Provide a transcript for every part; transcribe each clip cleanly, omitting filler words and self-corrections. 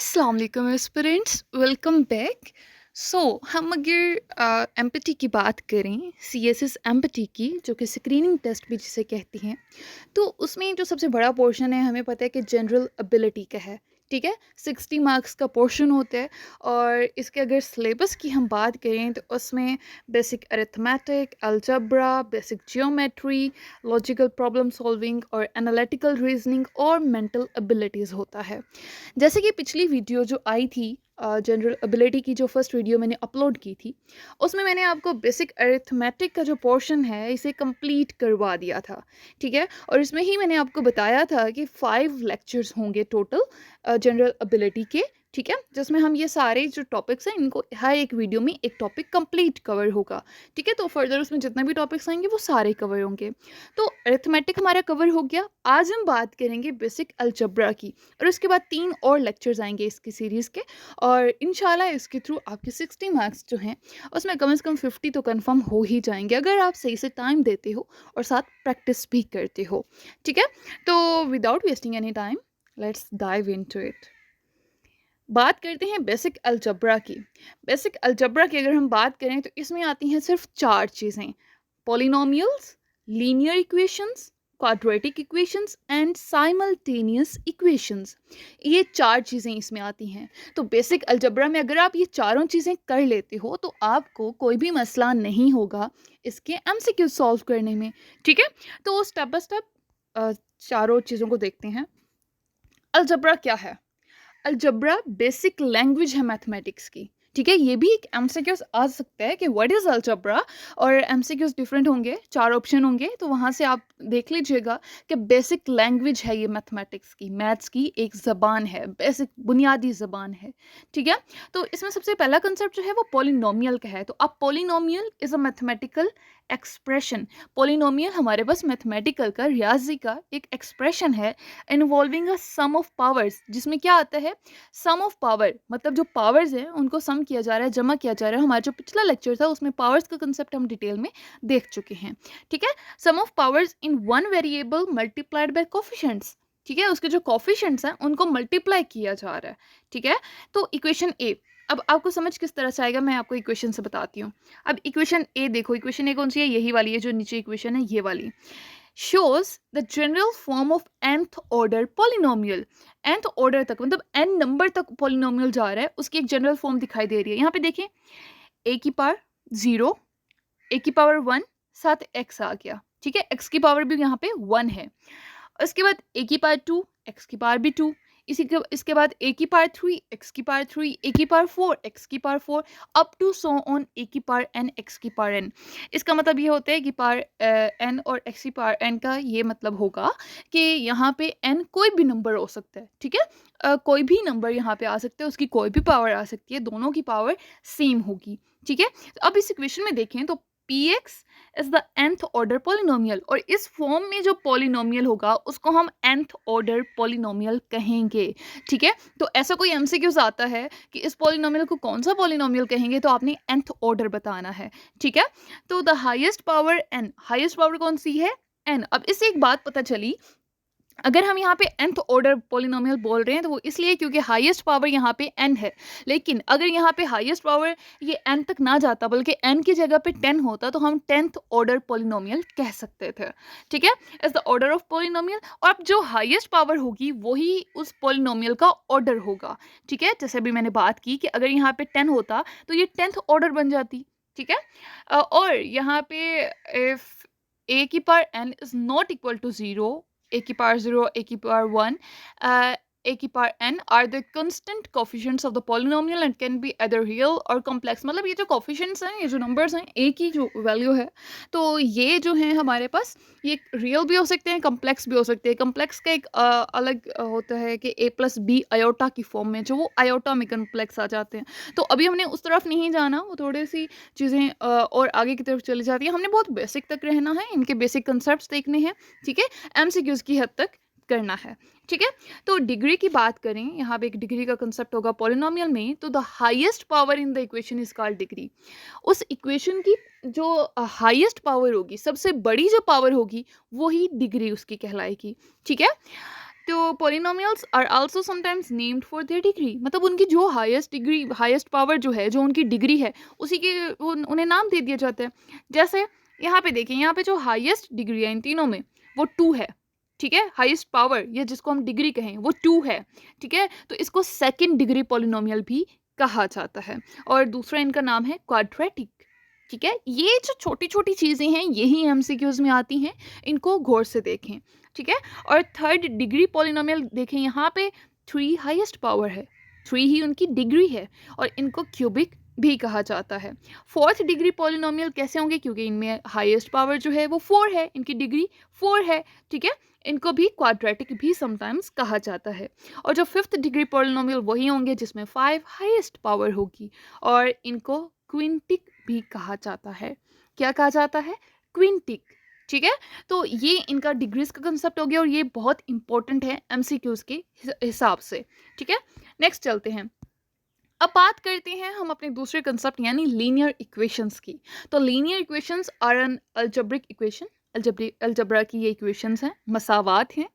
अस्सलाम वालेकुम aspirants, welcome back. सो हम अगर एम्पैथी की बात करें, सीएसएस एम्पैथी की, जो कि स्क्रीनिंग टेस्ट भी जिसे कहती हैं, तो उसमें जो सबसे बड़ा पोर्शन है हमें पता है कि जनरल एबिलिटी का है। ठीक है, 60 मार्क्स का पोर्शन होता है। और इसके अगर सिलेबस की हम बात करें तो उसमें basic arithmetic, algebra, basic geometry, logical problem solving और एनालिटिकल रीजनिंग और मेंटल एबिलिटीज़ होता है। जैसे कि पिछली वीडियो जो आई थी, जनरल एबिलिटी की जो फर्स्ट वीडियो मैंने अपलोड की थी, उसमें मैंने आपको बेसिक अरिथमेटिक का जो पोर्शन है इसे कंप्लीट करवा दिया था। ठीक है, और इसमें ही मैंने आपको बताया था कि 5 लेक्चर्स होंगे टोटल जनरल एबिलिटी के। ठीक है, जिसमें हम ये सारे जो टॉपिक्स हैं इनको हर एक वीडियो में एक टॉपिक कंप्लीट कवर होगा। ठीक है, तो फर्दर उसमें जितने भी टॉपिक्स आएंगे वो सारे कवर होंगे। तो अरिथमेटिक हमारा कवर हो गया। आज हम बात करेंगे बेसिक अलजब्रा की, और उसके बाद 3 और लेक्चर्स आएंगे इसकी सीरीज़ के। और इंशाल्लाह इसके थ्रू आपके 60 मार्क्स जो हैं उसमें कम से कम 50 तो कंफर्म हो ही जाएंगे, अगर आप सही से टाइम देते हो और साथ प्रैक्टिस भी करते हो। ठीक है, तो without wasting any time, let's dive into it. बात करते हैं बेसिक अलजब्रा की। बेसिक अलजब्रा की अगर हम बात करें तो इसमें आती हैं सिर्फ 4 चीज़ें: polynomials, linear equations, quadratic equations and simultaneous equations. ये 4 चीज़ें इसमें आती हैं। तो बेसिक अलजब्रा में अगर आप ये चारों चीज़ें कर लेते हो तो आपको कोई भी मसला नहीं होगा इसके एमसीक्यू सॉल्व करने में। ठीक है, तो स्टेप बाय स्टेप चारों चीज़ों को देखते हैं। अलजब्रा क्या है? अलजब्रा बेसिक लैंग्वेज है मैथमेटिक्स की। ठीक है, ये भी एक एमसीक्यूज आ सकता है कि व्हाट इज अलजब्रा, और एमसीक्यूज डिफरेंट होंगे, 4 ऑप्शन होंगे, तो वहाँ से आप देख लीजिएगा कि बेसिक लैंग्वेज है ये मैथमेटिक्स की, मैथ्स की एक ज़बान है, बेसिक बुनियादी ज़बान है। ठीक है, तो इसमें सबसे पहला कंसेप्ट जो है वो पॉलिनोमियल का है। तो अब polynomial is a mathematical expression. Polynomial हमारे पास मैथमेटिकल का, रियाजी का एक एक्सप्रेशन है involving a sum of powers, जिसमें क्या आता है, सम ऑफ पावर, मतलब जो पावर्स हैं उनको सम किया जा रहा है, जमा किया जा रहा है। हमारा जो पिछला लेक्चर था उसमें पावर्स का कंसेप्ट हम डिटेल में देख चुके हैं। ठीक है, sum of powers in one variable multiplied by coefficients. ठीक है, उसके जो कोफिशिएंट्स हैं उनको मल्टीप्लाई किया जा रहा है। ठीक है, तो इक्वेशन ए, अब आपको समझ किस तरह से आएगा मैं आपको इक्वेशन से बताती हूँ। अब इक्वेशन ए देखो, इक्वेशन ए कौन सी है? यही वाली है जो नीचे इक्वेशन है, ये वाली। shows the general form of nth order polynomial। nth order तक मतलब n नंबर तक polynomial जा रहा है, उसकी एक जनरल फॉर्म दिखाई दे रही है। यहाँ पे देखें, a की पावर 0, a की पावर 1, साथ x आ गया। ठीक है, x की पावर भी यहाँ पे 1 है। उसके बाद a की पावर 2, x की पावर भी 2, इसके बाद a की पावर 3, x की पावर 3, a की पावर 4, x की power 4, up to so on a की पावर n, x की पावर n। इसका मतलब ये होता है कि पावर n और x की पावर n का ये मतलब होगा कि यहाँ पे n कोई भी नंबर हो सकता है। ठीक है, कोई भी नंबर यहाँ पे आ सकता है, उसकी कोई भी पावर आ सकती है, दोनों की पावर सेम होगी। ठीक है, तो अब इस इक्वेशन में देखें तो px is the nth order polynomial, और इस फॉर्म में जो पॉलिनोमियल होगा उसको हम nth ऑर्डर पॉलिनोमियल कहेंगे। ठीक है, तो ऐसा कोई एमसीक्यूज आता है कि इस पॉलिनोमियल को कौन सा पॉलिनोमियल कहेंगे, तो आपने nth ऑर्डर बताना है। ठीक है, तो the highest power n, highest power कौन सी है? n। अब इससे एक बात पता चली, अगर हम यहाँ पे nth ऑर्डर पॉलिनोमियल बोल रहे हैं तो वो इसलिए क्योंकि हाईएस्ट पावर यहाँ पे n है। लेकिन अगर यहाँ पे हाईएस्ट पावर ये n तक ना जाता बल्कि n की जगह पे 10 होता तो हम 10th ऑर्डर पॉलिनोमियल कह सकते थे। ठीक है, is the order of polynomial, और अब जो हाईएस्ट पावर होगी वही उस पॉलिनोमियल का ऑर्डर होगा। ठीक है, जैसे अभी मैंने बात की कि अगर यहाँ पे 10 होता तो ये 10th ऑर्डर बन जाती। ठीक है, और यहाँ पे इफ a की power n is not equal to 0, a की पावर 0, a की पावर 1, a की power n are the constant coefficients of the polynomial and can be either real or complex। मतलब ये जो coefficients हैं, ये जो numbers हैं, a की जो वैल्यू है, तो ये जो हैं हमारे पास, ये रियल भी हो सकते हैं, कम्प्लेक्स भी हो सकते हैं। कम्प्लेक्स का एक अलग होता है कि a प्लस बी आयोटा की फॉर्म में, जो वो आयोटा में कम्प्लेक्स आ जाते हैं। तो अभी हमने उस तरफ नहीं जाना, वो थोड़ी सी चीज़ें और आगे की तरफ चली जाती है। हमने बहुत बेसिक तक रहना है, इनके बेसिक कंसेप्ट देखने हैं। ठीक है, एमसीक्यूज की हद तक करना है। ठीक है, तो डिग्री की बात करें, यहाँ पे एक डिग्री का कंसेप्ट होगा पॉलिनोमियल में, तो the highest power in the equation is called degree. उस इक्वेशन की जो हाईएस्ट पावर होगी, सबसे बड़ी जो पावर होगी, वही डिग्री उसकी कहलाएगी। ठीक है, तो polynomials are also sometimes named for their degree, मतलब उनकी जो हाईएस्ट डिग्री, हाईएस्ट पावर जो है, जो उनकी डिग्री है, उसी के उन्हें नाम दे दिया जाता है। जैसे यहाँ पे देखिए, यहाँ पे जो हाईएस्ट डिग्री है इन तीनों में वो 2 है, ठीक है। हाईएस्ट पावर या जिसको हम डिग्री कहें वो 2 है, ठीक है। तो इसको सेकंड डिग्री पोलिनोमियल भी कहा जाता है। और दूसरा इनका नाम है क्वाड्रेटिक, ठीक है। ये जो छोटी छोटी चीज़ें हैं यही एमसीक्यूज में आती हैं, इनको गौर से देखें, ठीक है। और थर्ड डिग्री पॉलिनोमियल देखें, यहाँ पे 3 हाईएस्ट पावर है, 3 ही उनकी डिग्री है और इनको क्यूबिक भी कहा जाता है। फोर्थ डिग्री पॉलिनोमियल कैसे होंगे, क्योंकि इनमें हाईएस्ट पावर जो है वो 4 है, इनकी डिग्री 4 है, ठीक है। इनको भी क्वाड्रेटिक भी समटाइम्स कहा जाता है। और जो फिफ्थ डिग्री पॉलिनोमियल वही होंगे जिसमें 5 हाईएस्ट पावर होगी और इनको क्विंटिक भी कहा जाता है। क्या कहा जाता है? क्विंटिक, ठीक है। तो ये इनका डिग्रीज का कंसेप्ट हो गया और ये बहुत इंपॉर्टेंट है एमसीक्यूज के हिसाब से, ठीक है। नेक्स्ट चलते हैं, अब बात करते हैं हम अपने दूसरे कंसेप्ट यानी लीनियर इक्वेशंस की। तो linear equations are an algebraic equation, algebra की ये इक्वेशंस हैं, मसावात हैं,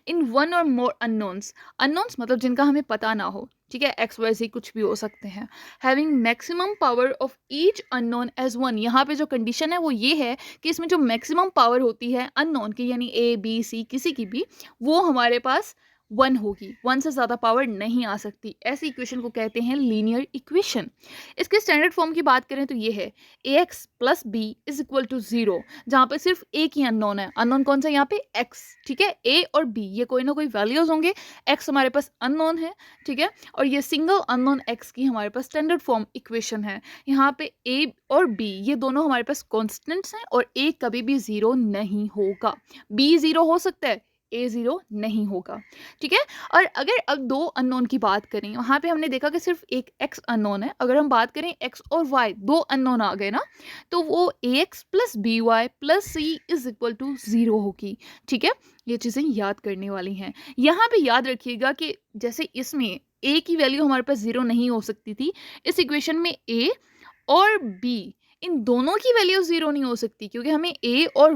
इन वन और मोर अननोन्स, अननोन्स मतलब जिनका हमें पता ना हो, ठीक है, एक्स वाई ज़ेड कुछ भी हो सकते हैं, having maximum power of each unknown as one. यहाँ पे जो कंडीशन है वो ये है कि इसमें जो मैक्सिमम पावर होती है अननोन की, यानी ए बी सी किसी की भी, वो हमारे पास 1 होगी, 1 से ज़्यादा पावर नहीं आ सकती। ऐसी इक्वेशन को कहते हैं लीनियर इक्वेशन। इसके स्टैंडर्ड फॉर्म की बात करें तो ये है ax plus B is equal to 0, जहाँ पे सिर्फ एक ही अननोन है। अननोन कौन सा? यहाँ पे x, ठीक है। a और b ये कोई ना कोई वैल्यूज होंगे, x हमारे पास अननोन है, ठीक है। और ये सिंगल अननोन x की हमारे पास स्टैंडर्ड फॉर्म इक्वेशन है। यहाँ पे a और b ये दोनों हमारे पास कॉन्स्टेंट्स हैं और a कभी भी 0 नहीं होगा। b 0 हो सकता है, a 0 नहीं होगा, ठीक है। और अगर अब दो अननोन की बात करें, वहाँ पे हमने देखा कि सिर्फ एक x अननोन है। अगर हम बात करें x और y, दो अननोन आ गए ना, तो वो ax plus B Y plus C is equal to 0 होगी, ठीक है। ये चीज़ें याद करने वाली हैं। यहाँ पे याद रखिएगा कि जैसे इसमें a की वैल्यू हमारे पास 0 नहीं हो सकती थी, इस इक्वेशन में a और b इन दोनों की वैल्यू 0 नहीं हो सकती, क्योंकि हमें a और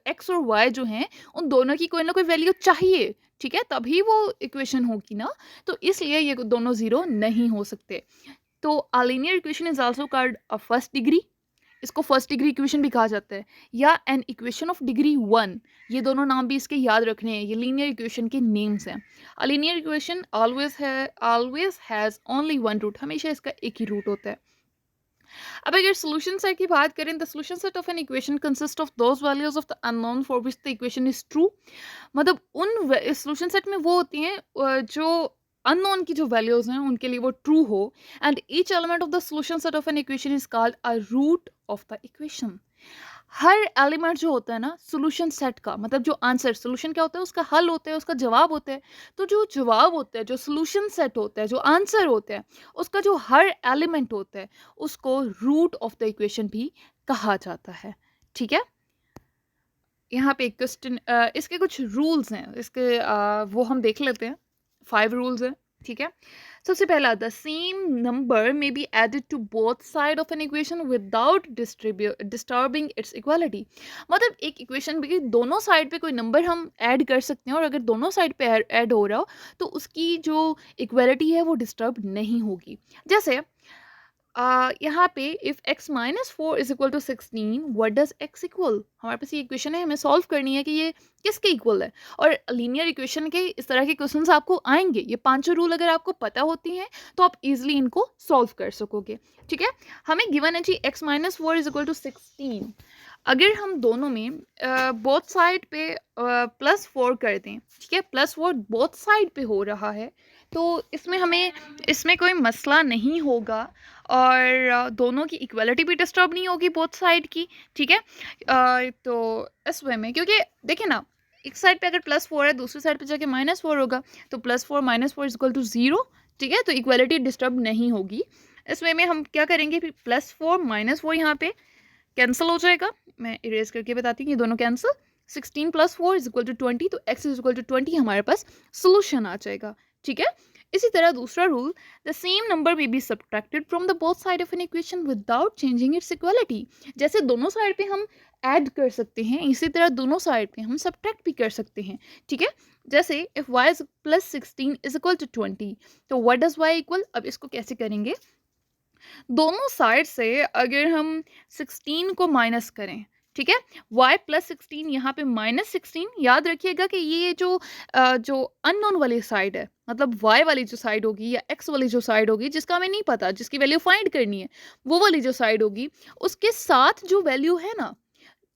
x और y जो हैं उन दोनों की कोई ना कोई वैल्यू चाहिए, ठीक है, तभी वो इक्वेशन होगी ना। तो इसलिए ये दोनों 0 नहीं हो सकते। तो अ linear equation is also called a first degree, इसको फर्स्ट डिग्री इक्वेशन भी कहा जाता है, या एन इक्वेशन ऑफ डिग्री 1। ये दोनों नाम भी इसके याद रखने हैं, ये लीनियर इक्वेशन के नेम्स हैं। A linear equation always has only one root, हमेशा इसका एक ही रूट होता है। अब अगर सोल्यूशन सेट की बात करें, the solution set of an equation consist of those values of the unknown for which the equation is true. मतलब उन सोल्यूशन सेट में वो होती हैं जो अननोन की जो वैल्यूज हैं उनके लिए वो ट्रू हो। And each element of the solution set of an equation is called a root of the equation. हर एलिमेंट जो होता है ना सोल्यूशन सेट का, मतलब जो आंसर, सोल्यूशन क्या होता है, उसका हल होता है, उसका जवाब होता है। तो जो जवाब होता है, जो सोल्यूशन सेट होता है, जो आंसर होता है, उसका जो हर एलिमेंट होता है उसको रूट ऑफ द इक्वेशन भी कहा जाता है, ठीक है। यहाँ पे एक क्वेश्चन, इसके कुछ रूल्स हैं, इसके वो हम देख लेते हैं। 5 रूल्स हैं, ठीक है। सबसे पहला, the same number may be added to both side of an equation without disturbing its equality. मतलब एक इक्वेशन पे दोनों साइड पे कोई नंबर हम ऐड कर सकते हैं और अगर दोनों साइड पे ऐड हो रहा हो तो उसकी जो इक्वालिटी है वो डिस्टर्ब नहीं होगी। जैसे यहाँ पे if x minus 4 is equal to 16, what does x equal, हमारे पास ये इक्वेशन है, हमें सॉल्व करनी है कि ये किसके इक्वल है। और लीनियर इक्वेशन के इस तरह के क्वेश्चंस आपको आएंगे, ये 5 रूल अगर आपको पता होती हैं तो आप इजीली इनको सॉल्व कर सकोगे, ठीक है। हमें गिवन है जी x minus 4 is equal to 16। अगर हम दोनों में बोथ साइड पे +4 कर दें, ठीक है, +4 बोथ साइड पे हो रहा है, तो इसमें कोई मसला नहीं होगा और दोनों की इक्वलिटी भी डिस्टर्ब नहीं होगी बोथ साइड की, ठीक है। तो इस वे में, क्योंकि देखिए ना, एक साइड पे अगर +4 है, दूसरी साइड पे जाके -4 होगा, तो +4 -4 इज इक्वल टू 0, ठीक है। तो इक्वलिटी डिस्टर्ब नहीं होगी। इस वे में हम क्या करेंगे, फिर +4 -4 यहाँ पे कैंसिल हो जाएगा। मैं इरेज करके बताती हूँ, ये दोनों कैंसिल। 16 + 4 इज इक्वल टू 20, तो x इज इक्वल टू 20 हमारे पास सोल्यूशन आ जाएगा, ठीक है। इसी तरह दूसरा rule, the same number may be subtracted from the both side of an equation without changing it's equality. जैसे दोनों साइड पे हम ऐड कर सकते हैं, इसी तरह दोनों साइड पे हम सब्ट्रैक्ट भी कर सकते हैं, ठीक है। जैसे if y is plus 16 is equal to 20, तो व्हाट डज y इक्वल, अब इसको कैसे करेंगे, दोनों साइड से अगर हम 16 को माइनस करें, ठीक है, y प्लस 16 यहाँ पे माइनस 16, याद रखिएगा कि ये जो अननोन वाली साइड है, मतलब y वाली जो साइड होगी या x वाली जो साइड होगी जिसका हमें नहीं पता, जिसकी वैल्यू फाइंड करनी है, वो वाली जो साइड होगी उसके साथ जो वैल्यू है ना,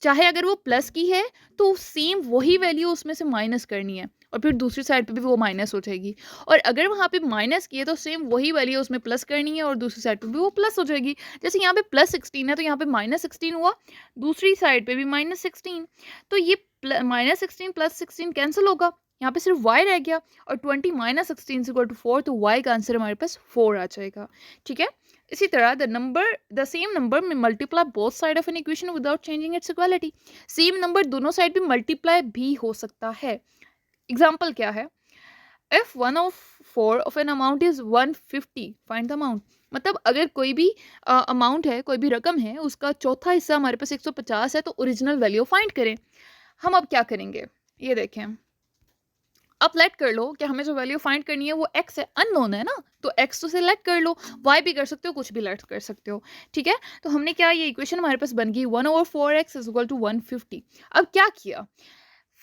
चाहे अगर वो प्लस की है तो सेम वही वैल्यू उसमें से माइनस करनी है, और फिर दूसरी साइड पे भी वो माइनस हो जाएगी। और अगर वहाँ पे माइनस की है तो सेम वही वैल्यू उसमें प्लस करनी है और दूसरी साइड पे भी वो प्लस हो जाएगी। जैसे यहाँ पे प्लस 16 है तो यहाँ पे माइनस 16 हुआ, दूसरी साइड पे भी माइनस 16, तो ये माइनस 16 प्लस 16 कैंसिल होगा, यहाँ पे सिर्फ y रह गया, और 20 माइनस 16 इक्वल टू 4, तो y का आंसर हमारे पास 4 आ जाएगा, ठीक है। इसी तरह द सेम नंबर में multiply both side of an equation without changing it's equality. Same number दोनों साइड पे मल्टीप्लाई भी हो सकता है। एग्जाम्पल क्या है, if 1/4 of an amount is 150, find the amount. मतलब अगर कोई भी अमाउंट है, कोई भी रकम है, उसका चौथा हिस्सा हमारे पास 150 है, तो ओरिजिनल वैल्यू फाइंड करें। हम अब क्या करेंगे, ये देखें, अब लेट कर लो कि हमें जो वैल्यू फाइंड करनी है वो x है, अननोन है ना, तो x तो सिलेक्ट कर लो, y भी कर सकते हो, कुछ भी लेट कर सकते हो, ठीक है। तो हमने क्या, ये इक्वेशन हमारे पास बन गई 1/4x इज इक्वल टू 150। अब क्या किया,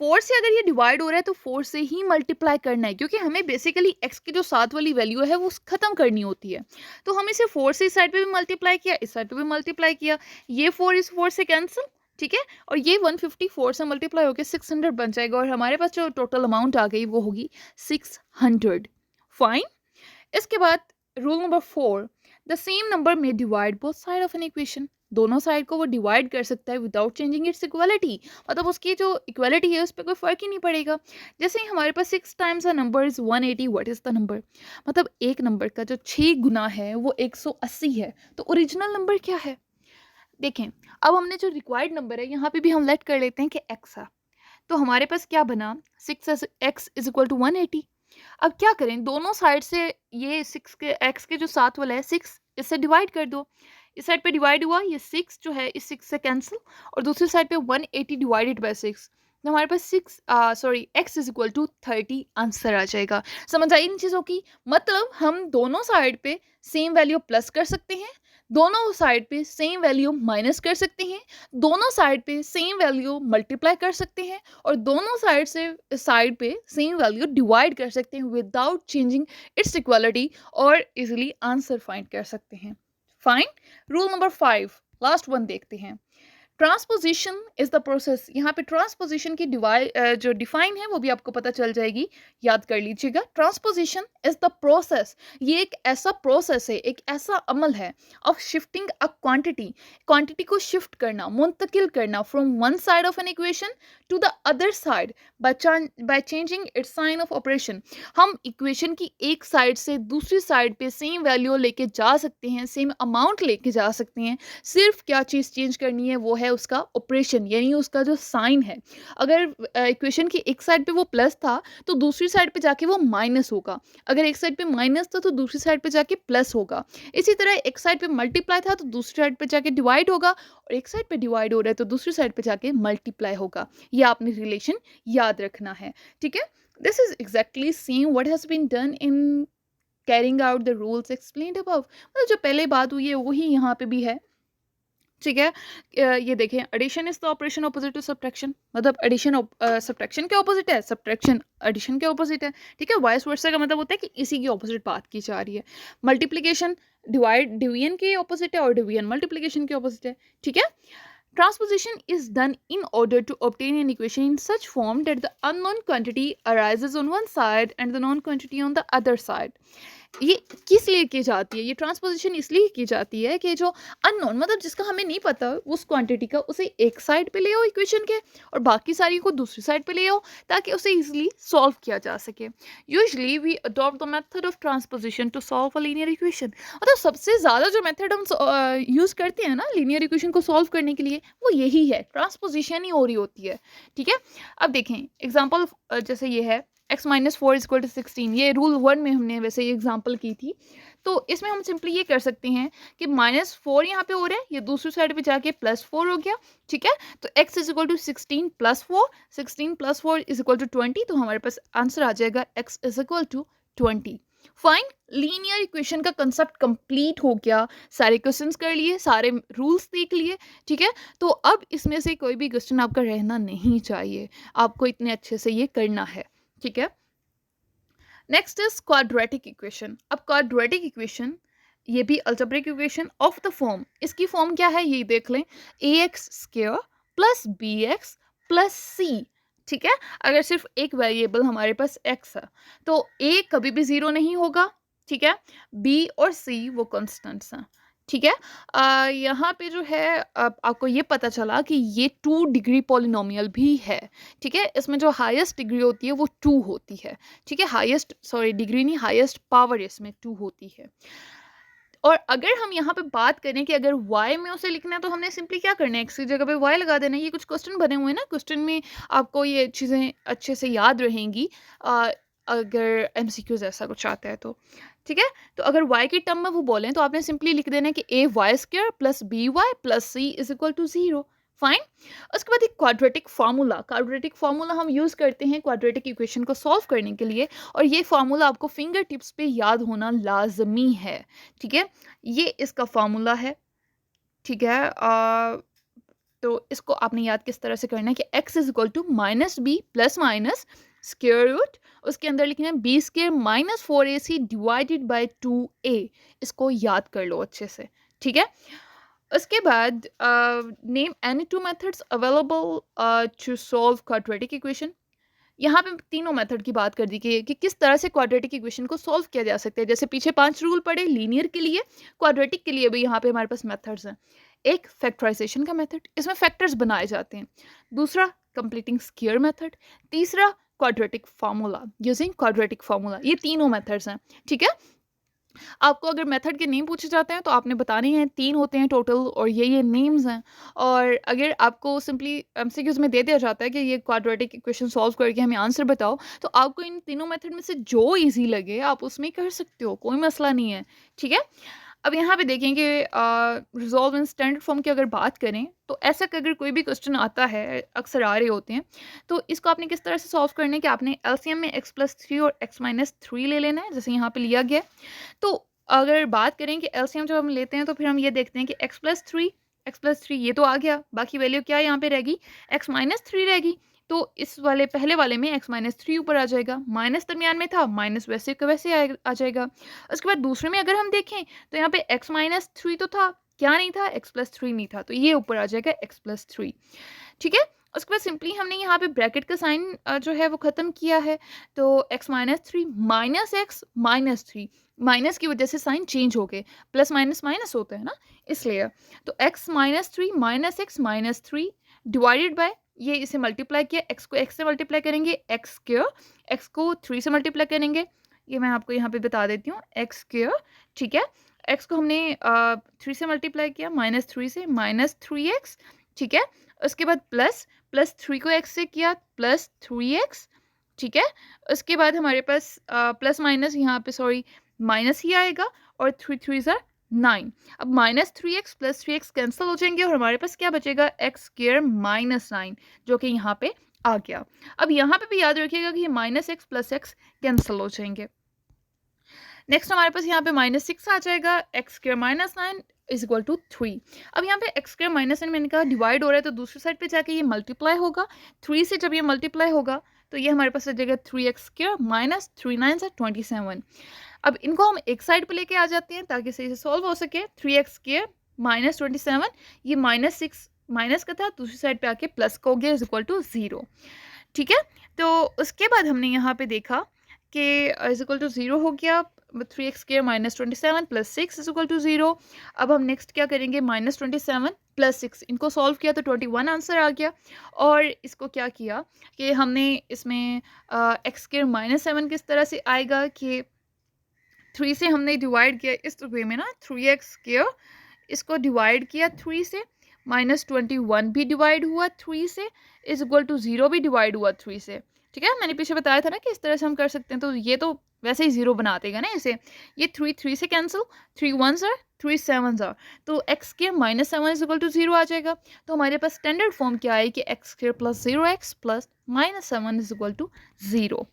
4 से अगर ये डिवाइड हो रहा है तो 4 से ही मल्टीप्लाई करना है, क्योंकि हमें बेसिकली x की जो साथ वाली वैल्यू है वो खत्म करनी होती है। तो हम इसे 4 से इस साइड पे भी मल्टीप्लाई किया, इस साइड पे भी मल्टीप्लाई किया, ये 4 इस 4 से कैंसिल, ठीक है, और ये 154 से मल्टीप्लाई होकर 600 बन जाएगा, और हमारे पास जो टोटल अमाउंट आ गई वो होगी 600। फाइन। इसके बाद rule number 4, the same number में divide both side of an equation. दोनों साइड को वो डिवाइड कर सकता है विदाउट चेंजिंग इट्स इक्वालिटी, मतलब उसकी जो इक्वालिटी है उस पर कोई फर्क ही नहीं पड़ेगा। जैसे हमारे पास 6 times a number is 180, what is the number, मतलब एक नंबर का जो 6 गुना है वो 180 है, तो ओरिजिनल नंबर क्या है। देखें, अब हमने जो रिक्वायर्ड नंबर है यहाँ पे भी हम लेट कर लेते हैं कि x है, तो हमारे पास क्या बना, 6x इज इक्वल टू 180। अब क्या करें, दोनों साइड से ये 6 के x के जो साथ वाला है 6, इससे डिवाइड कर दो, इस साइड पे डिवाइड हुआ, ये 6 जो है इस 6 से कैंसिल, और दूसरी साइड पे 180 डिवाइडेड बाय 6, तो हमारे पास x is equal to 30 answer आ जाएगा। समझ आई इन चीज़ों की, मतलब हम दोनों साइड पे सेम वैल्यू प्लस कर सकते हैं, दोनों साइड पे सेम वैल्यू माइनस कर सकते हैं, दोनों साइड पे सेम वैल्यू मल्टीप्लाई कर सकते हैं, और दोनों साइड पे सेम वैल्यू डिवाइड कर सकते हैं विदाउट चेंजिंग इट्स इक्वालिटी, और इजीली आंसर फाइंड कर सकते हैं। Fine. Rule number 5, last one देखते हैं, ट्रांसपोजिशन इज द प्रोसेस। यहाँ पे ट्रांसपोजिशन की जो डिफाइन है वो भी आपको पता चल जाएगी, याद कर लीजिएगा। ट्रांसपोजिशन इज द प्रोसेस, ये एक ऐसा प्रोसेस है, एक ऐसा अमल है ऑफ शिफ्टिंग अ क्वांटिटी को शिफ्ट करना, मुंतकिल करना from one side of an equation to the other side by changing its sign of operation. हम इक्वेशन की एक साइड से दूसरी साइड पे सेम वैल्यू लेके जा सकते हैं, सेम अमाउंट लेके जा सकते हैं, सिर्फ क्या चीज़ चेंज करनी है वो है उसका ऑपरेशन, यानी उसका जो साइन है। अगर इक्वेशन की एक साइड पे वो प्लस था तो दूसरी साइड पे जाके वो माइनस होगा, अगर एक साइड पे माइनस था तो दूसरी साइड पे जाके प्लस होगा। इसी तरह एक साइड पे मल्टीप्लाई था तो दूसरी साइड पे जाके डिवाइड होगा, और एक साइड पे डिवाइड हो रहा है तो दूसरी साइड पे जाके मल्टीप्लाई होगा। ये आपने रिलेशन याद रखना है, ठीक है। This is exactly same what has been done in carrying out the rules explained above. मतलब जो पहले बात हुई है वही यहाँ पे भी है, ठीक है। ये देखें, addition is the operation opposite to subtraction, मतलब एडिशन सब्ट्रैक्शन के ऑपोजिट है, सब्ट्रैक्शन एडिशन के ऑपोजिट है, ठीक है। वाइस वर्सा का मतलब होता है कि इसी की ऑपोजिट बात की जा रही है। मल्टीप्लिकेशन डिवीजन के ऑपोजिट है, और डिवीजन मल्टीप्लिकेशन के ऑपोजिट है, ठीक है। Transposition is done in order to obtain an equation in such form that the unknown quantity arises on one side and the known quantity on the other side. ये किस लिए की जाती है, ये ट्रांसपोजिशन इसलिए की जाती है कि जो अननोन, मतलब जिसका हमें नहीं पता उस क्वांटिटी का, उसे एक साइड पे ले आओ इक्वेशन के, और बाकी सारी को दूसरी साइड पे ले आओ, ताकि उसे इजीली सॉल्व किया जा सके। Usually we adopt the method of transposition to solve a linear equation. मतलब सबसे ज़्यादा जो मेथड हम यूज़ करते हैं ना लीनियर इक्वेशन को सॉल्व करने के लिए, वो यही है, ट्रांसपोजिशन ही हो रही होती है, ठीक है। अब देखें एग्जाम्पल, जैसे ये है x minus 4 is equal to 16, ये रूल 1 में हमने वैसे ये एग्जांपल की थी। तो इसमें हम सिंपली ये कर सकते हैं कि -4 यहाँ पे हो रहा है, ये दूसरी साइड पे जाके +4 हो गया, ठीक है। तो x is equal to 16 + 4, 16 + 4 is equal to 20, तो हमारे पास आंसर आ जाएगा x is equal to 20। Fine, linear equation का कंसेप्ट कंप्लीट हो गया, सारे क्वेश्चंस कर लिए, सारे रूल्स देख लिए, ठीक है। तो अब इसमें से कोई भी क्वेश्चन आपका रहना नहीं चाहिए, आपको इतने अच्छे से ये करना है, ठीक है। Next is quadratic equation. अब क्वाड्रेटिक इक्वेशन ये भी algebraic equation of the form, इसकी फॉर्म क्या है ये देख लें, ax² + bx + c, ठीक है। अगर सिर्फ एक वेरिएबल हमारे पास x है तो a कभी भी 0 नहीं होगा, ठीक है। b और c वो कॉन्स्टेंट्स हैं, ठीक है। यहाँ पे जो है आपको ये पता चला कि ये 2 डिग्री पॉलिनोमियल भी है, ठीक है। इसमें जो हाईएस्ट डिग्री होती है वो 2 होती है, ठीक है। हाईएस्ट, सॉरी डिग्री नहीं, हाईएस्ट पावर इसमें 2 होती है। और अगर हम यहाँ पे बात करें कि अगर y में उसे लिखना है तो हमने सिंपली क्या करना है, x की जगह पे y लगा देना है। ये कुछ क्वेश्चन बने हुए हैं ना, क्वेश्चन में आपको ये चीज़ें अच्छे से याद रहेंगी अगर MCQs ऐसा कुछ आता है तो, ठीक है। तो अगर y की टर्म में वो बोलें तो आपने सिंपली लिख देना है कि ay² + by + c is equal to 0। Fine. उसके बाद एक क्वाड्रेटिक फार्मूला हम यूज़ करते हैं क्वाड्रेटिक इक्वेशन को सॉल्व करने के लिए, और ये फार्मूला आपको फिंगर टिप्स पे याद होना लाजमी है, ठीक है। ये इसका फार्मूला है, ठीक है। तो इसको आपने याद किस तरह से करना है कि x is equal to -b ± square root, उसके अंदर लिखना है b² - 4ac divided by 2a। इसको याद कर लो अच्छे से, ठीक है। उसके बाद name any 2 methods available to solve quadratic equation. यहाँ पे तीनों मेथड की बात कर दी गई है कि किस तरह से क्वाड्रेटिक इक्वेशन को सॉल्व किया जा सकता है। जैसे पीछे 5 रूल पढ़े लीनियर के लिए, क्वाड्रेटिक के लिए भी यहाँ पे हमारे पास मेथड्स हैं। एक फैक्टराइजेशन का मेथड, इसमें फैक्टर्स बनाए जाते हैं। दूसरा कंप्लीटिंग स्क्वायर मेथड। तीसरा quadratic formula, using quadratic formula. ये तीनों मेथड्स हैं, ठीक है। आपको अगर मेथड के नेम पूछे जाते हैं तो आपने बताने हैं, 3 होते हैं टोटल और ये नेम्स हैं। और अगर आपको सिंपली एमसीक्यूज में दे दिया जाता है कि ये क्वाड्रेटिक इक्वेशन सॉल्व करके हमें आंसर बताओ, तो आपको इन तीनों मेथड में से जो इजी लगे आप उसमें कर सकते हो, कोई मसला नहीं है, ठीक है। अब यहाँ पे देखें कि रिजॉल्व इन स्टैंडर्ड फॉर्म की अगर बात करें तो ऐसा कि अगर कोई भी क्वेश्चन आता है, अक्सर आ रहे होते हैं, तो इसको आपने किस तरह से सॉल्व करना है कि आपने एलसीएम में x+3 और x-3 ले लेना है, जैसे यहाँ पे लिया गया है। तो अगर बात करें कि एलसीएम जब हम लेते हैं तो फिर हम ये देखते हैं कि x+3 ये तो आ गया, बाकी वैल्यू क्या यहाँ पे रहेगी, x-3 रहेगी। तो इस वाले पहले वाले में x-3 ऊपर आ जाएगा, माइनस दरमियान में था, माइनस वैसे का वैसे आ जाएगा। उसके बाद दूसरे में अगर हम देखें तो यहाँ पे x-3 तो था, क्या नहीं था, x+3 नहीं था, तो ये ऊपर आ जाएगा x+3, ठीक है। उसके बाद सिंपली हमने यहाँ पे ब्रैकेट का साइन जो है वो ख़त्म किया है, तो x-3 -x-3, माइनस की वजह से साइन चेंज हो गए, प्लस माइनस माइनस होता है ना, इसलिए। तो x-3 -x-3 डिवाइडेड बाय, ये इसे मल्टीप्लाई किया, x को x से मल्टीप्लाई करेंगे, x को 3 से मल्टीप्लाई करेंगे, ये मैं आपको यहाँ पे बता देती हूँ, x², ठीक है। x को हमने 3 से मल्टीप्लाई किया, -3 से -3x, ठीक है। उसके बाद प्लस 3 को x से किया, +3x, ठीक है। उसके बाद हमारे पास प्लस माइनस यहाँ पे सॉरी माइनस ही आएगा, और 3 3 9। अब -3x + 3x कैंसिल हो जाएंगे और हमारे पास क्या बचेगा, x² - 9, जो कि यहाँ पे आ गया। अब यहाँ पे भी याद रखिएगा कि ये -x + x कैंसिल हो जाएंगे। नेक्स्ट हमारे पास यहाँ पे -6 आ जाएगा, x² - 9 इज इक्वल टू 3। अब यहाँ पे x² - 9 मैंने कहा डिवाइड हो रहा है, तो दूसरी साइड पे जाके ये मल्टीप्लाई होगा, 3 से जब ये मल्टीप्लाई होगा तो ये हमारे पास आ जाएगा 3x² - 3 9 27। अब इनको हम एक साइड पे लेके आ जाते हैं ताकि सही से सॉल्व हो सके। 3x² - 27, ये -6 माइनस का था, दूसरी साइड पे आके प्लस का हो गया, इज इक्वल टू 0, ठीक है। तो उसके बाद हमने यहाँ पे देखा कि इज इक्वल टू 0 हो गया, 3x² - 27 + 6 इज इक्वल टू 0। अब हम नेक्स्ट क्या करेंगे, -27 + 6, इनको सॉल्व किया तो 21 आंसर आ गया। और इसको क्या किया कि हमने इसमें x² - 7 किस तरह से आएगा कि 3 से हमने डिवाइड किया इस वे में ना, 3x², इसको डिवाइड किया 3 से, -21 भी डिवाइड हुआ 3 से, इज इक्वल टू 0 भी डिवाइड हुआ 3 से, ठीक है, मैंने पीछे बताया था ना कि इस तरह से हम कर सकते हैं। तो ये तो वैसे ही 0 बना देगा ना इसे। ये 3 3 से cancel, 3 1s are 3 7s are, तो X square minus 7 is equal to 0 आ जाएगा। तो हमारे पास स्टैंडर्ड फॉर्म क्या है कि X square plus 0x plus minus 7 is equal to 0।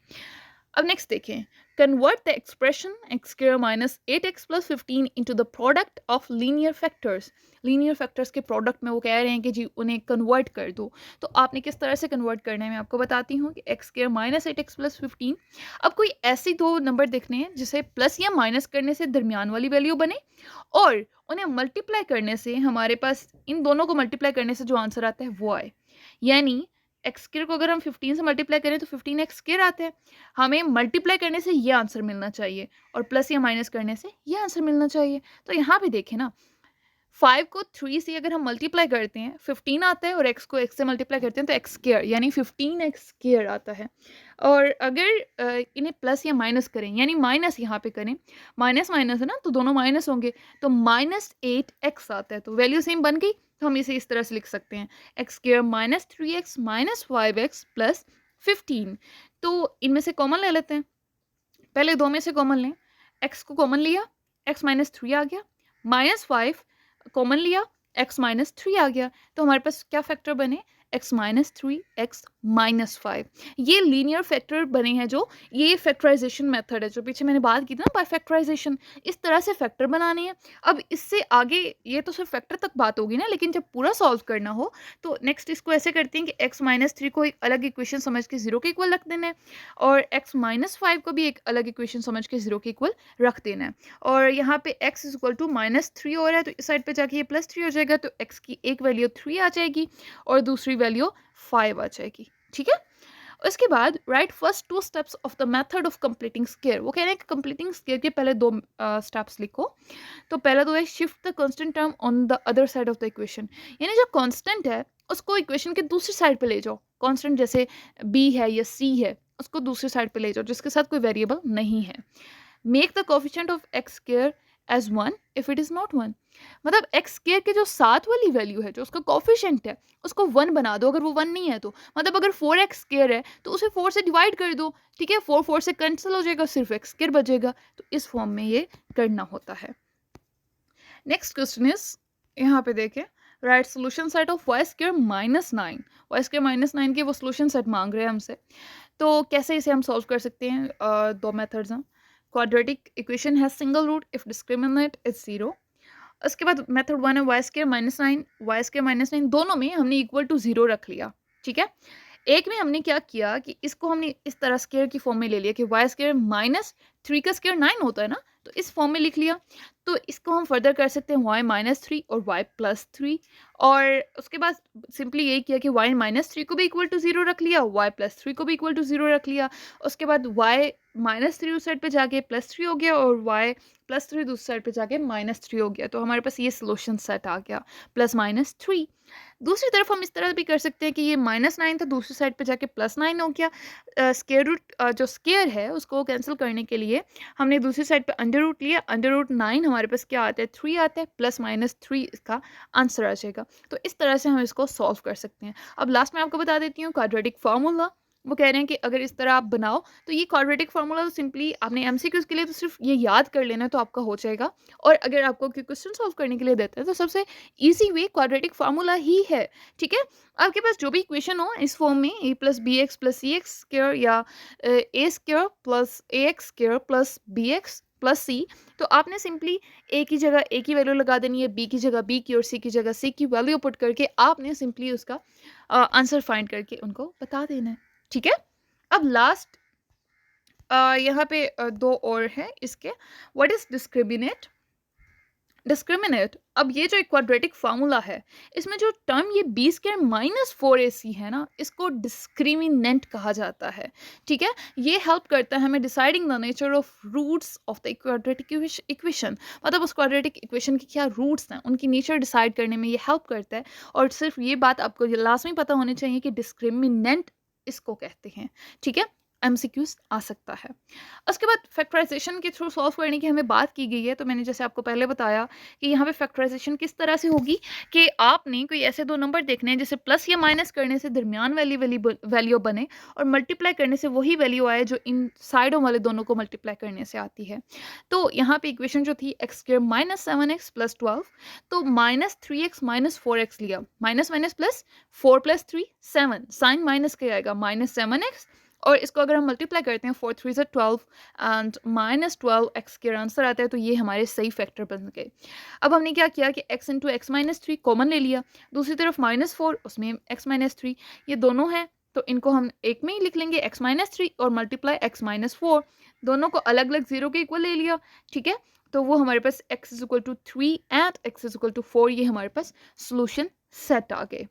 अब नेक्स्ट देखें, convert the expression X square minus 8x plus 15 into the product of linear factors. Linear factors के प्रोडक्ट में वो कह रहे हैं कि जी उन्हें कन्वर्ट कर दो। तो आपने किस तरह से कन्वर्ट करना है मैं आपको बताती हूँ कि X square minus 8x plus 15। अब कोई ऐसी दो नंबर देखने हैं जिसे प्लस या माइनस करने से दरमियान वाली वैल्यू बने, और उन्हें मल्टीप्लाई करने से हमारे पास इन दोनों को मल्टीप्लाई करने से जो आंसर आता है वो आए। यानी एक्स स्क्वायर को अगर हम 15 से मल्टीप्लाई करें तो 15 एक्स स्क्वायर आता है। हमें मल्टीप्लाई करने से ये आंसर मिलना चाहिए और प्लस या माइनस करने से ये आंसर मिलना चाहिए। तो यहाँ पे देखें ना, 5 को 3 से अगर हम मल्टीप्लाई करते हैं 15 आता है, और x को x से मल्टीप्लाई करते हैं तो एक्स स्क्वायर यानी 15x स्क्वायर आता है। और अगर इन्हें प्लस या माइनस करें यानी माइनस यहाँ पे करें, माइनस माइनस है ना तो दोनों माइनस होंगे, तो माइनस 8x आता है। तो वैल्यू सेम बन गई, तो हम इसे इस तरह से लिख सकते हैं x square minus 3x minus 5x plus 15। तो इनमें से कॉमन ले लेते हैं, पहले दो में से कॉमन लें। x को कॉमन लिया, x माइनस 3 आ गया, माइनस 5 कॉमन लिया, x माइनस 3 आ गया। तो हमारे पास क्या फैक्टर बने, x माइनस 3 x माइनस 5। ये लीनियर फैक्टर बने हैं। जो ये फैक्टराइजेशन मेथड है जो पीछे मैंने बात की थी ना, बाय फैक्टराइजेशन, इस तरह से फैक्टर बनाने हैं। अब इससे आगे ये तो सिर्फ फैक्टर तक बात होगी ना, लेकिन जब पूरा सॉल्व करना हो तो नेक्स्ट इसको ऐसे करते हैं कि x माइनस 3 को एक अलग इक्वेशन समझ के 0 के इक्वल रख देना है, और x माइनस 5 को भी एक अलग इक्वेशन समझ के 0 के इक्वल रख देना है। और यहाँ पे x is equal to minus 3 हो रहा है, तो इस साइड पे जाके ये प्लस 3 हो जाएगा, तो x की एक वैल्यू 3 आ जाएगी और दूसरी वैल्यू 5 आ जाएगी। ठीक है, उसके बाद right first 2 steps of the method of completing square. वो कह रहे हैं कि कंप्लीटिंग स्क्वायर के पहले 2 स्टेप्स लिखो। तो पहला तो है shift the constant term on the other side of the equation, यानी जो कांस्टेंट है उसको इक्वेशन के दूसरी साइड पे ले जाओ। कांस्टेंट जैसे b है या c है, उसको दूसरी साइड पे ले जाओ जिसके साथ कोई वेरिएबल नहीं है। Make the coefficient of X square as 1 if it is not 1। मतलब एक्स स्क्वायर के जो साथ वाली वैल्यू है जो उसका कोफिशिएंट है उसको 1 बना दो, अगर वो 1 नहीं है तो। मतलब अगर 4x स्क्वायर है तो उसे 4 से डिवाइड कर दो, ठीक है, 4 4 से कैंसिल हो जाएगा, सिर्फ एक्स स्क्वायर बचेगा। तो इस फॉर्म में ये करना होता है। नेक्स्ट क्वेश्चन इज, यहाँ पे देखें, right solution set of Y square minus 9। Y square minus 9 के वो सोल्यूशन सेट मांग रहे हैं हमसे। तो कैसे इसे हम सॉल्व कर सकते हैं, दो मेथड्स हैं। क्वाड्रेटिक इक्वेशन है single root if discriminant is 0। उसके बाद मेथड 1 है Y square minus 9। Y square minus 9 दोनों में हमने इक्वल टू 0 रख लिया। ठीक है, एक में हमने क्या किया कि इसको हमने इस तरह स्क्वायर की फॉर्म में ले लिया कि वाई स्क्वायर माइनस 3 का स्क्वायर 9 होता है ना, तो इस फॉर्म में लिख लिया। तो इसको हम फर्दर कर सकते हैं वाई माइनस 3 और वाई प्लस 3, और उसके बाद सिंपली यही किया कि वाई माइनस 3 को भी इक्वल टू 0 रख लिया, वाई प्लस 3 को भी इक्वल टू 0 रख लिया। उसके बाद वाई माइनस 3 उस साइड पे जाके प्लस 3 हो गया, और वाई प्लस 3 दूसरी साइड पे जाके माइनस 3 हो गया। तो हमारे पास ये सोल्यूशन सेट आ गया प्लस माइनस 3। दूसरी तरफ हम इस तरह भी कर सकते हैं कि ये माइनस 9 था, दूसरी साइड पे जाके प्लस 9 हो गया। स्क्वायर रूट जो स्क्वायर है उसको कैंसिल करने के लिए हमने दूसरी साइड पे अंडर रूट लिया। अंडर रूट 9 हमारे पास क्या आता है, 3 आता है, प्लस माइनस 3 इसका आंसर आ जाएगा। तो इस तरह से हम इसको सॉल्व कर सकते हैं। अब लास्ट में आपको बता देती हूँ क्वाड्रेटिक फार्मूला। वो कह रहे हैं कि अगर इस तरह आप बनाओ तो ये क्वाड्रेटिक फार्मूला तो सिंपली आपने एमसीक्यूज के लिए तो सिर्फ ये याद कर लेना तो आपका हो जाएगा। और अगर आपको क्वेश्चन सॉल्व करने के लिए देते हैं तो सबसे इजी वे क्वाड्रेटिक फार्मूला ही है। ठीक है, आपके पास जो भी इक्वेशन हो इस फॉर्म में a plus B X plus C X square या A square plus A X square plus B X plus C, तो आपने सिंपली ए की जगह ए की वैल्यू लगा देनी है, बी की जगह बी की और सी की जगह सी की वैल्यू पुट करके आपने सिंपली उसका आंसर फाइंड करके उनको बता देना है। ठीक है, अब लास्ट यहाँ पे दो और है इसके। What is discriminate? डिस्क्रिमिनेट, अब ये जो क्वाड्रेटिक फार्मूला है इसमें जो टर्म ये बी स्क्वायर माइनस 4ac है ना, इसको डिस्क्रिमिनेंट कहा जाता है। ठीक है, ये हेल्प करता है हमें deciding the nature of roots of the quadratic equation. मतलब उस क्वाड्रेटिक इक्वेशन के क्या रूट्स हैं उनकी नेचर डिसाइड करने में ये हेल्प करता है। और सिर्फ ये बात आपको लास्ट में पता होनी चाहिए कि डिस्क्रिमिनेंट इसको कहते हैं। ठीक है, MCQs आ सकता है। उसके बाद फैक्टराइजेशन के थ्रू सॉल्व करने की हमें बात की गई है, तो मैंने जैसे आपको पहले बताया कि यहाँ पे फैक्टराइजेशन किस तरह से होगी कि आपने कोई ऐसे दो नंबर देखने हैं जिसे प्लस या माइनस करने से दरमियान वाली वैल्यू बने और मल्टीप्लाई करने से वही वैल्यू आए जो इन साइडों वाले दोनों को मल्टीप्लाई करने से आती है। तो यहाँ पे इक्वेशन जो थी x square minus 7x plus 12, तो माइनस 3x माइनस 4x लिया, minus minus plus 4 plus 3 7, sign minus क्या आएगा माइनस 7x, और इसको अगर हम मल्टीप्लाई करते हैं 4 3 से 12 एंड माइनस 12x के आंसर आता है, तो ये हमारे सही फैक्टर बन गए। अब हमने क्या किया कि x into x minus 3 common ले लिया, दूसरी तरफ माइनस 4 उसमें x माइनस 3, ये दोनों हैं तो इनको हम एक में ही लिख लेंगे x माइनस 3 और मल्टीप्लाई x माइनस 4, दोनों को अलग अलग जीरो के इक्वल ले लिया, ठीक है। तो वो हमारे पास x is equal to 3 and x is equal to 4, ये हमारे पास सोल्यूशन सेट आ गए।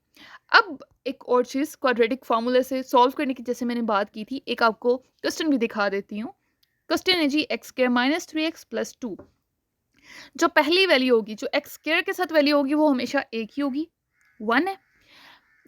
अब एक और चीज़ क्वाड्रेटिक फार्मूले से सॉल्व करने की जैसे मैंने बात की थी, एक आपको क्वेश्चन भी दिखा देती हूँ। क्वेश्चन है जी x square minus 3x plus 2, जो पहली वैल्यू होगी जो एक्स स्क्वायर के साथ वैल्यू होगी वो हमेशा एक ही होगी, 1 है।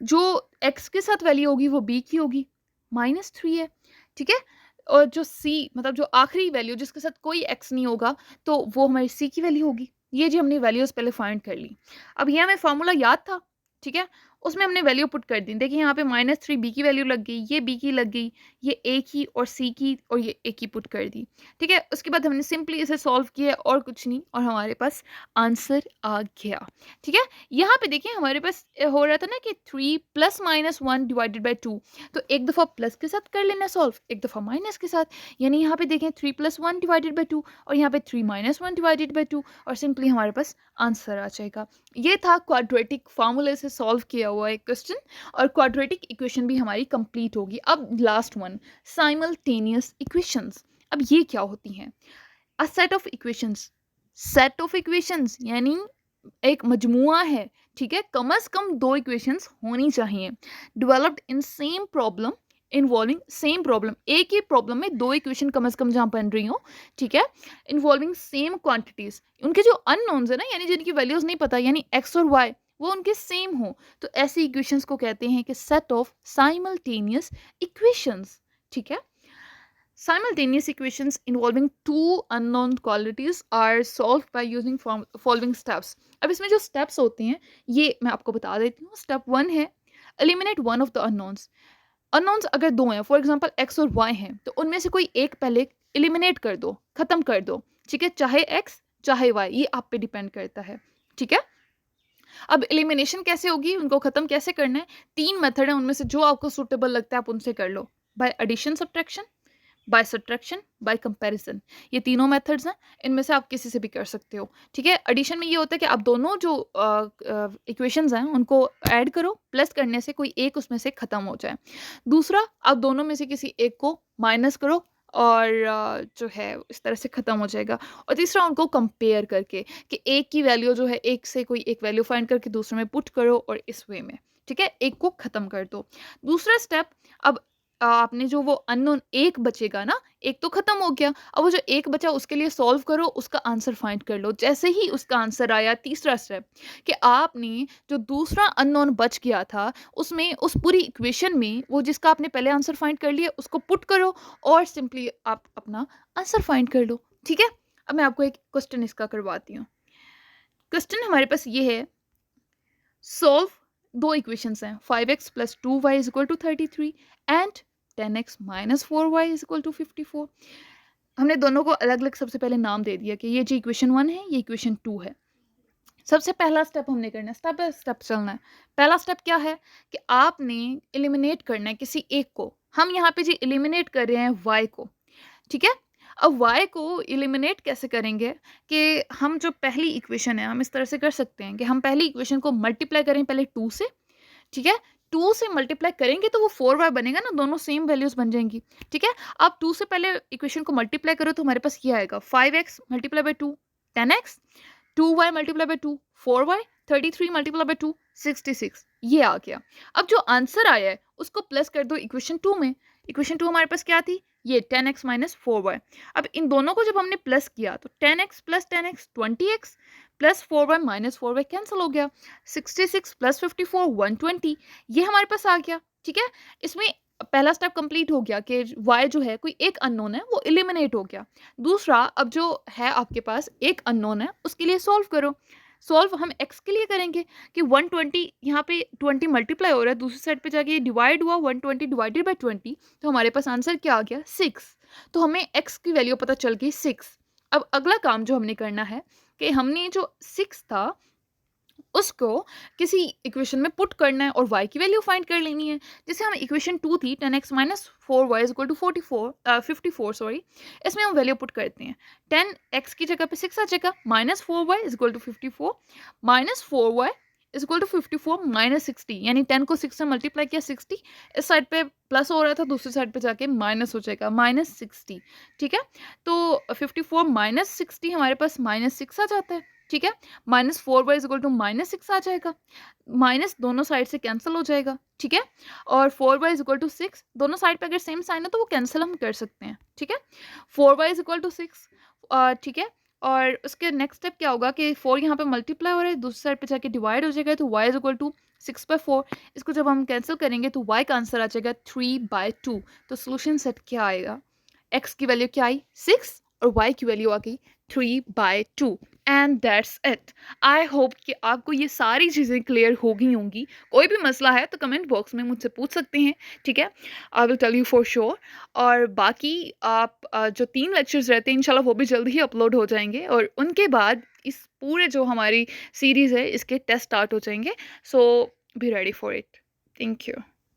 जो x के साथ वैल्यू होगी वो b की होगी, माइनस 3 है, ठीक है। और जो c मतलब जो आखिरी वैल्यू जिसके साथ कोई x नहीं होगा तो वो हमारी c की वैल्यू होगी। ये जी हमने वैल्यूज पहले फाइंड कर ली। अब ये हमें फार्मूला याद था, ठीक है, उसमें हमने वैल्यू पुट कर दी। देखिए यहाँ पे माइनस 3 बी की वैल्यू लग गई, ये बी की लग गई, ये ए की और सी की और ये ए की पुट कर दी, ठीक है। उसके बाद हमने सिंपली इसे सॉल्व किया और कुछ नहीं, और हमारे पास आंसर आ गया, ठीक है। यहाँ पे देखिए हमारे पास हो रहा था ना कि 3 प्लस माइनस 1 डिवाइडेड बाई 2, तो एक दफ़ा प्लस के साथ कर लेना सॉल्व, एक दफ़ा माइनस के साथ, यानी यहाँ पे देखें 3 प्लस 1 डिवाइडेड बाई 2 और यहाँ पे 3 माइनस 1 डिवाइडेड बाई 2, और सिंपली हमारे पास आंसर आ जाएगा। ये था क्वाड्रेटिक फार्मूले से सॉल्व किया हुआ एक क्वेश्चन, और क्वाड्रेटिक इक्वेशन भी हमारी कंप्लीट होगी। अब लास्ट वन, साइमल्टेनियस इक्वेशंस। अब ये क्या होती हैं? A set of equations, set of equations यानी एक मजमुआ है, ठीक है, कम से कम दो इक्वेशंस होनी चाहिए, developed in same problem involving same problem, एक ही प्रॉब्लम में दो इक्वेशन कम से कम जहाँ बन रही हो, ठीक है, इन्वॉल्विंग सेम क्वांटिटीज, उनके जो अननोन्स है ना, यानी जिनकी वैल्यूज नहीं पता, यानी एक्स और वाई वो उनके सेम हो, तो ऐसी इक्वेशंस को कहते हैं कि सेट ऑफ साइमल्टेनियस इक्वेशंस, ठीक है। Simultaneous equations involving two unknown quantities are solved by using following steps. अब इसमें जो steps होते हैं ये मैं आपको बता देती हूँ। Step 1 है eliminate one of the unknowns. Unknowns अगर दो हैं, फॉर एग्जाम्पल x और y हैं, तो उनमें से कोई एक पहले eliminate कर दो, खत्म कर दो, ठीक है, चाहे x चाहे y, ये आप पे डिपेंड करता है, ठीक है। अब एलिमिनेशन कैसे होगी, उनको खत्म कैसे करना है, तीन मेथड है, उनमें से जो आपको सुटेबल लगता है आप उनसे कर लो, by addition subtraction, by subtraction, by comparison, ये तीनों मेथड्स हैं, इनमें से आप किसी से भी कर सकते हो, ठीक है। एडिशन में ये होता है कि आप दोनों जो इक्वेशंस हैं उनको ऐड करो, प्लस करने से कोई एक उसमें से ख़त्म हो जाए। दूसरा, आप दोनों में से किसी एक को माइनस करो और जो है इस तरह से ख़त्म हो जाएगा। और तीसरा, उनको कंपेयर करके कि एक की वैल्यू जो है एक से कोई एक वैल्यू फाइंड करके दूसरे में पुट करो और इस वे में, ठीक है, एक को ख़त्म कर दो। दूसरा स्टेप, अब आपने जो वो अननोन एक बचेगा ना, एक तो खत्म हो गया, अब वो जो एक बचा उसके लिए सॉल्व करो, उसका आंसर फाइंड कर लो। जैसे ही उसका आंसर आया, तीसरा स्टेप कि आपने जो दूसरा अननोन बच गया था उसमें उस पूरी इक्वेशन में वो जिसका आपने पहले आंसर फाइंड कर लिया उसको पुट करो और सिंपली आप अपना आंसर फाइंड कर लो, ठीक है। अब मैं आपको एक क्वेश्चन इसका करवाती हूँ। क्वेश्चन हमारे पास ये है, सॉल्व दो इक्वेशंस हैं, 5x plus 2y is equal to 33 and 10x minus 4y is equal to 54। हमने दोनों को अलग अलग सबसे पहले नाम दे दिया कि ये जो इक्वेशन 1 है ये इक्वेशन 2 है। सबसे पहला स्टेप हमने करना है, स्टेप बाय स्टेप चलना है। पहला स्टेप क्या है कि आपने एलिमिनेट करना है किसी एक को। हम यहाँ पे जी एलिमिनेट कर रहे हैं y को, ठीक है। अब y को एलिमिनेट कैसे करेंगे कि हम जो पहली इक्वेशन है हम इस तरह से कर सकते हैं कि हम पहली इक्वेशन को मल्टीप्लाई करें पहले 2 से, ठीक है। 2 से मल्टीप्लाई करेंगे तो वो 4y बनेगा ना, दोनों सेम वैल्यूज बन जाएंगी, ठीक है। अब 2 से पहले इक्वेशन को मल्टीप्लाई करो तो हमारे पास ये आएगा 5x multiply by 2 10x, 2y multiply by 2 4y, 33 multiply by 2 66, ये आ गया। अब जो आंसर आया है उसको प्लस कर दो इक्वेशन 2 में। इक्वेशन 2 हमारे पास क्या थी, ये 10x माइनस 4y। अब इन दोनों को जब हमने प्लस किया तो 10x plus 10x 20x plus 4y minus 4y cancel हो गया, 66 प्लस 54 120, ये हमारे पास आ गया, ठीक है। इसमें पहला स्टेप कंप्लीट हो गया कि y जो है कोई एक अननोन है वो एलिमिनेट हो गया। दूसरा, अब जो है आपके पास एक अननोन है उसके लिए सॉल्व करो। सॉल्व हम x के लिए करेंगे कि 120 यहाँ पे 20 मल्टीप्लाई हो रहा है, दूसरी साइड पे जाके डिवाइड हुआ 120 डिवाइडेड बाय 20, तो हमारे पास आंसर क्या आ गया 6। तो हमें x की वैल्यू पता चल गई 6। अब अगला काम जो हमने करना है कि हमने जो 6 था उसको किसी इक्वेशन में पुट करना है और y की वैल्यू फाइंड कर लेनी है। जैसे हम इक्वेशन 2 थी 10x minus 4y is equal to 54 sorry, इसमें हम वैल्यू पुट करते हैं। 10x की जगह पे 6 आ जाएगा, minus 4y is equal to 54, minus 4y is equal to 54 minus 60, यानी 10 को 6 से मल्टीप्लाई किया 60, इस साइड पे प्लस हो रहा था, दूसरी साइड पे जाके माइनस हो जाएगा माइनस 60। ठीक है, तो 54 माइनस 60 हमारे पास माइनस 6 आ जाता है। ठीक है, minus 4y is equal to minus 6 आ जाएगा, माइनस दोनों साइड से कैंसिल हो जाएगा। ठीक है, और 4y इज इक्वल टू 6, दोनों साइड पे अगर सेम साइन है तो वो कैंसिल हम कर सकते हैं। ठीक है, 4y इज इक्वल टू 6। ठीक है, और उसके नेक्स्ट स्टेप क्या होगा कि 4 यहाँ पे मल्टीप्लाई हो रहा है, दूसरी साइड पे जाके डिवाइड हो जाएगा, तो y इज इक्वल टू 6/4। इसको जब हम कैंसिल करेंगे तो y का आंसर आ जाएगा 3/2। तो सोल्यूशन सेट क्या आएगा, x की वैल्यू क्या आई 6 और y की वैल्यू आ गई 3/2। And that's it. I hope कि आपको ये सारी चीज़ें क्लियर हो गई होंगी। कोई भी मसला है तो कमेंट बॉक्स में मुझसे पूछ सकते हैं। ठीक है, I will tell you for sure. और बाकी आप जो 3 लेक्चर्स रहते हैं इंशाल्लाह वो भी जल्द ही अपलोड हो जाएंगे, और उनके बाद इस पूरे जो हमारी सीरीज़ है इसके टेस्ट स्टार्ट हो जाएंगे। So be ready for it. Thank you.